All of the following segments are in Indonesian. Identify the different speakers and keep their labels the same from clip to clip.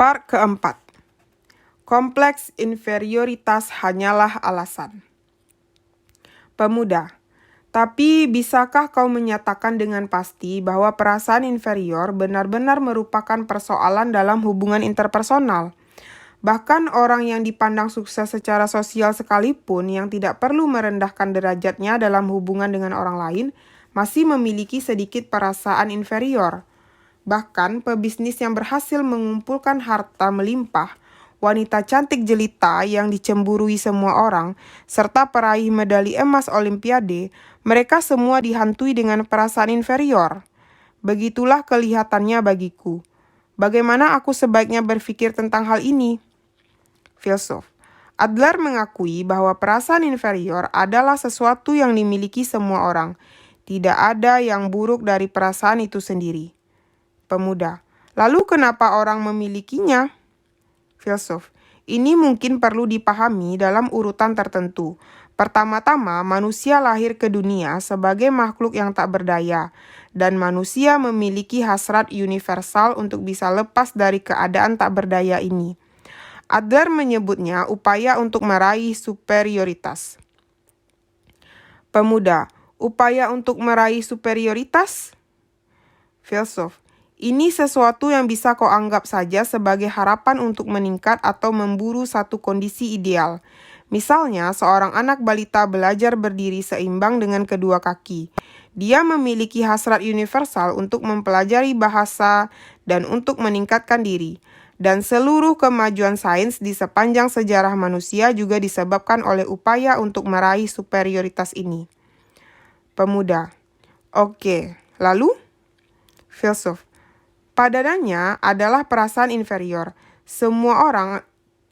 Speaker 1: Part keempat. Kompleks inferioritas hanyalah alasan. Pemuda, tapi bisakah kau menyatakan dengan pasti bahwa perasaan inferior benar-benar merupakan persoalan dalam hubungan interpersonal? Bahkan orang yang dipandang sukses secara sosial sekalipun yang tidak perlu merendahkan derajatnya dalam hubungan dengan orang lain, masih memiliki sedikit perasaan inferior. Bahkan pebisnis yang berhasil mengumpulkan harta melimpah, wanita cantik jelita yang dicemburui semua orang, serta peraih medali emas Olimpiade, mereka semua dihantui dengan perasaan inferior. Begitulah kelihatannya bagiku. Bagaimana aku sebaiknya berpikir tentang hal ini? Filsuf Adler mengakui bahwa perasaan inferior adalah sesuatu yang dimiliki semua orang. Tidak ada yang buruk dari perasaan itu sendiri. Pemuda, lalu kenapa orang memilikinya? Filsuf, ini mungkin perlu dipahami dalam urutan tertentu. Pertama-tama, manusia lahir ke dunia sebagai makhluk yang tak berdaya, dan manusia memiliki hasrat universal untuk bisa lepas dari keadaan tak berdaya ini. Adler menyebutnya upaya untuk meraih superioritas. Pemuda, upaya untuk meraih superioritas? Filsuf, ini sesuatu yang bisa kau anggap saja sebagai harapan untuk meningkat atau memburu satu kondisi ideal. Misalnya, seorang anak balita belajar berdiri seimbang dengan kedua kaki. Dia memiliki hasrat universal untuk mempelajari bahasa dan untuk meningkatkan diri. Dan seluruh kemajuan sains di sepanjang sejarah manusia juga disebabkan oleh upaya untuk meraih superioritas ini. Pemuda, oke, lalu? Filsuf, padanannya adalah perasaan inferior. Semua orang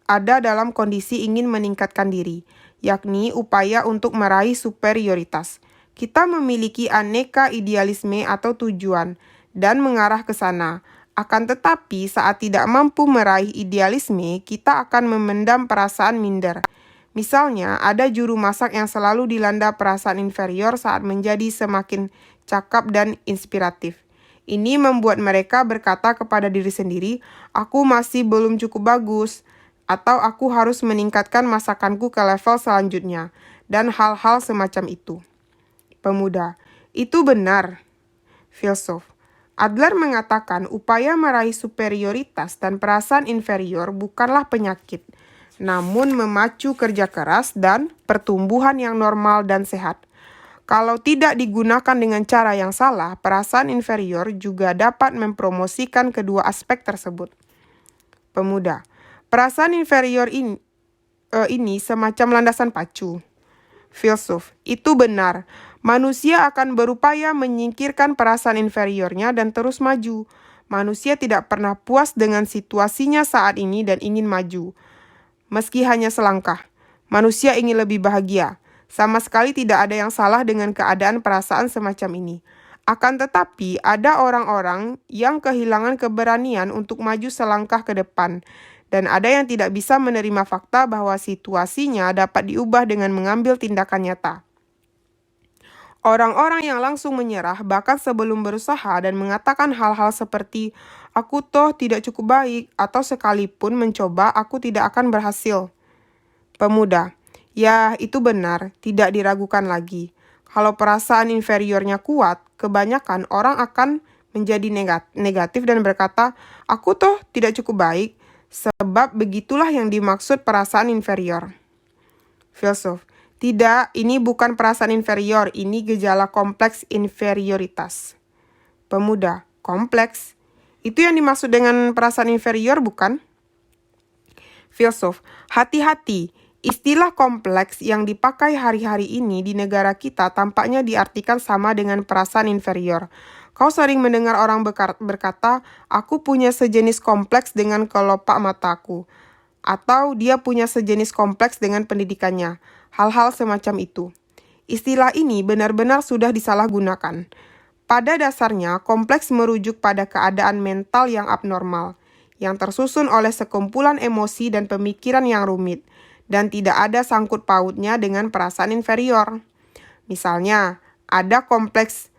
Speaker 1: ada dalam kondisi ingin meningkatkan diri, yakni upaya untuk meraih superioritas. Kita memiliki aneka idealisme atau tujuan dan mengarah ke sana. Akan tetapi saat tidak mampu meraih idealisme, kita akan memendam perasaan minder. Misalnya, ada juru masak yang selalu dilanda perasaan inferior saat menjadi semakin cakap dan inspiratif. Ini membuat mereka berkata kepada diri sendiri, aku masih belum cukup bagus, atau aku harus meningkatkan masakanku ke level selanjutnya, dan hal-hal semacam itu. Pemuda, itu benar. Filsuf Adler mengatakan upaya meraih superioritas dan perasaan inferior bukanlah penyakit, namun memacu kerja keras dan pertumbuhan yang normal dan sehat. Kalau tidak digunakan dengan cara yang salah, perasaan inferior juga dapat mempromosikan kedua aspek tersebut. Pemuda, perasaan inferior ini semacam landasan pacu. Filsuf, itu benar. Manusia akan berupaya menyingkirkan perasaan inferiornya dan terus maju. Manusia tidak pernah puas dengan situasinya saat ini dan ingin maju. Meski hanya selangkah, manusia ingin lebih bahagia. Sama sekali tidak ada yang salah dengan keadaan perasaan semacam ini. Akan tetapi, ada orang-orang yang kehilangan keberanian untuk maju selangkah ke depan. Dan ada yang tidak bisa menerima fakta bahwa situasinya dapat diubah dengan mengambil tindakan nyata. Orang-orang yang langsung menyerah bahkan sebelum berusaha dan mengatakan hal-hal seperti aku toh tidak cukup baik atau sekalipun mencoba aku tidak akan berhasil. Pemuda, ya itu benar, tidak diragukan lagi. Kalau perasaan inferiornya kuat, kebanyakan orang akan menjadi negatif dan berkata aku toh tidak cukup baik, sebab begitulah yang dimaksud perasaan inferior. Filsuf, tidak, ini bukan perasaan inferior, ini gejala kompleks inferioritas. Pemuda, kompleks? Itu yang dimaksud dengan perasaan inferior, bukan? Filsuf, hati-hati, istilah kompleks yang dipakai hari-hari ini di negara kita tampaknya diartikan sama dengan perasaan inferior. Kau sering mendengar orang berkata, aku punya sejenis kompleks dengan kelopak mataku. Atau dia punya sejenis kompleks dengan pendidikannya. Hal-hal semacam itu. Istilah ini benar-benar sudah disalahgunakan. Pada dasarnya, kompleks merujuk pada keadaan mental yang abnormal, yang tersusun oleh sekumpulan emosi dan pemikiran yang rumit, dan tidak ada sangkut pautnya dengan perasaan inferior. Misalnya, ada kompleks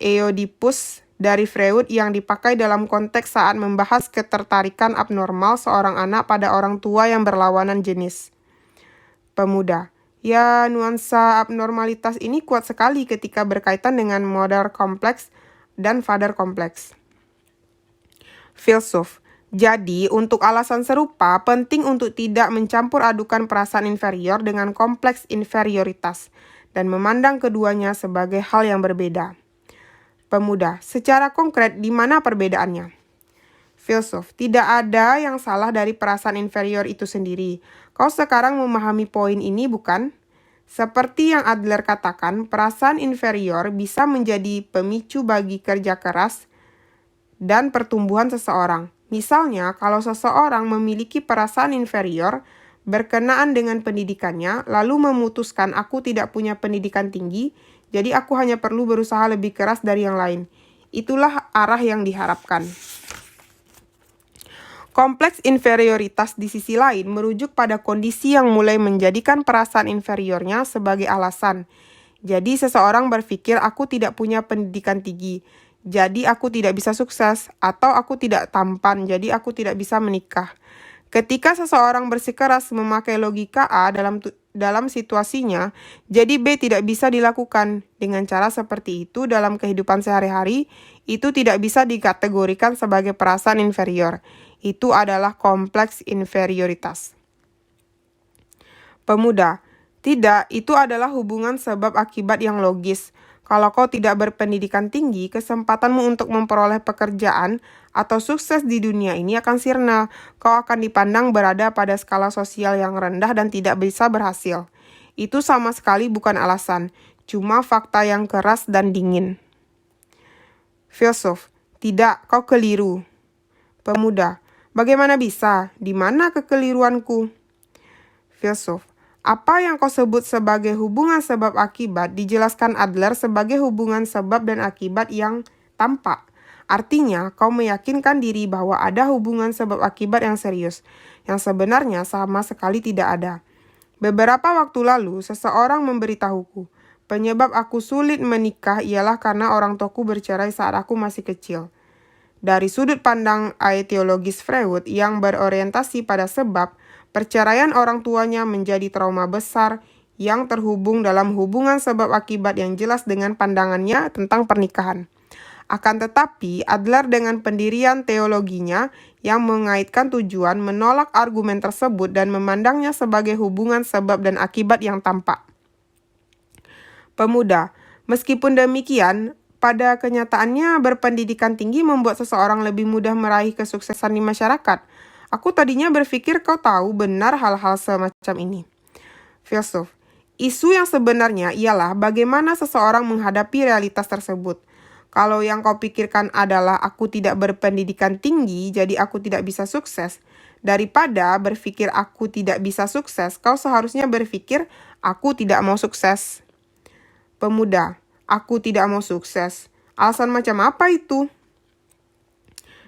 Speaker 1: Oedipus dari Freud yang dipakai dalam konteks saat membahas ketertarikan abnormal seorang anak pada orang tua yang berlawanan jenis. Pemuda. Ya, nuansa abnormalitas ini kuat sekali ketika berkaitan dengan mother complex dan father complex. Filsuf. Jadi, untuk alasan serupa, penting untuk tidak mencampur adukan perasaan inferior dengan kompleks inferioritas dan memandang keduanya sebagai hal yang berbeda. Pemuda. Secara konkret, di mana perbedaannya? Filsuf. Tidak ada yang salah dari perasaan inferior itu sendiri. Kau sekarang memahami poin ini, bukan? Seperti yang Adler katakan, perasaan inferior bisa menjadi pemicu bagi kerja keras dan pertumbuhan seseorang. Misalnya, kalau seseorang memiliki perasaan inferior berkenaan dengan pendidikannya, lalu memutuskan aku tidak punya pendidikan tinggi, jadi aku hanya perlu berusaha lebih keras dari yang lain. Itulah arah yang diharapkan. Kompleks inferioritas di sisi lain merujuk pada kondisi yang mulai menjadikan perasaan inferiornya sebagai alasan. Jadi seseorang berpikir aku tidak punya pendidikan tinggi, jadi aku tidak bisa sukses, atau aku tidak tampan, jadi aku tidak bisa menikah. Ketika seseorang bersikeras memakai logika A dalam situasinya, jadi B tidak bisa dilakukan. Dengan cara seperti itu dalam kehidupan sehari-hari, itu tidak bisa dikategorikan sebagai perasaan inferior. Itu adalah kompleks inferioritas. Pemuda. Tidak, itu adalah hubungan sebab akibat yang logis. Kalau kau tidak berpendidikan tinggi, kesempatanmu untuk memperoleh pekerjaan atau sukses di dunia ini akan sirna. Kau akan dipandang berada pada skala sosial yang rendah dan tidak bisa berhasil. Itu sama sekali bukan alasan, cuma fakta yang keras dan dingin. Filsuf. Tidak, kau keliru. Pemuda. Bagaimana bisa? Di mana kekeliruanku? Filsuf. Apa yang kau sebut sebagai hubungan sebab akibat dijelaskan Adler sebagai hubungan sebab dan akibat yang tampak. Artinya, kau meyakinkan diri bahwa ada hubungan sebab akibat yang serius, yang sebenarnya sama sekali tidak ada. Beberapa waktu lalu, seseorang memberitahuku, penyebab aku sulit menikah ialah karena orang tuaku bercerai saat aku masih kecil. Dari sudut pandang aetiologis Freud yang berorientasi pada sebab, perceraian orang tuanya menjadi trauma besar yang terhubung dalam hubungan sebab akibat yang jelas dengan pandangannya tentang pernikahan. Akan tetapi, Adler dengan pendirian teologinya yang mengaitkan tujuan menolak argumen tersebut dan memandangnya sebagai hubungan sebab dan akibat yang tampak. Pemuda. Meskipun demikian, pada kenyataannya berpendidikan tinggi membuat seseorang lebih mudah meraih kesuksesan di masyarakat. Aku tadinya berpikir kau tahu benar hal-hal semacam ini. Filsuf. Isu yang sebenarnya ialah bagaimana seseorang menghadapi realitas tersebut. Kalau yang kau pikirkan adalah aku tidak berpendidikan tinggi, jadi aku tidak bisa sukses. Daripada berpikir aku tidak bisa sukses, kau seharusnya berpikir aku tidak mau sukses. Pemuda. Aku tidak mau sukses. Alasan macam apa itu?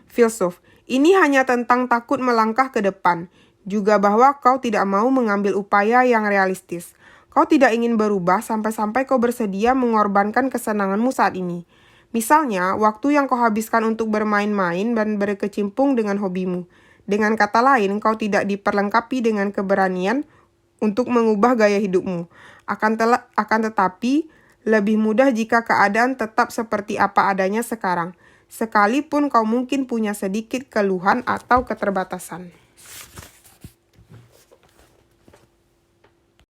Speaker 1: Filsuf. Ini hanya tentang takut melangkah ke depan. Juga bahwa kau tidak mau mengambil upaya yang realistis. Kau tidak ingin berubah sampai-sampai kau bersedia mengorbankan kesenanganmu saat ini. Misalnya, waktu yang kau habiskan untuk bermain-main dan berkecimpung dengan hobimu. Dengan kata lain, kau tidak diperlengkapi dengan keberanian untuk mengubah gaya hidupmu. Akan tetapi, lebih mudah jika keadaan tetap seperti apa adanya sekarang, sekalipun kau mungkin punya sedikit keluhan atau keterbatasan.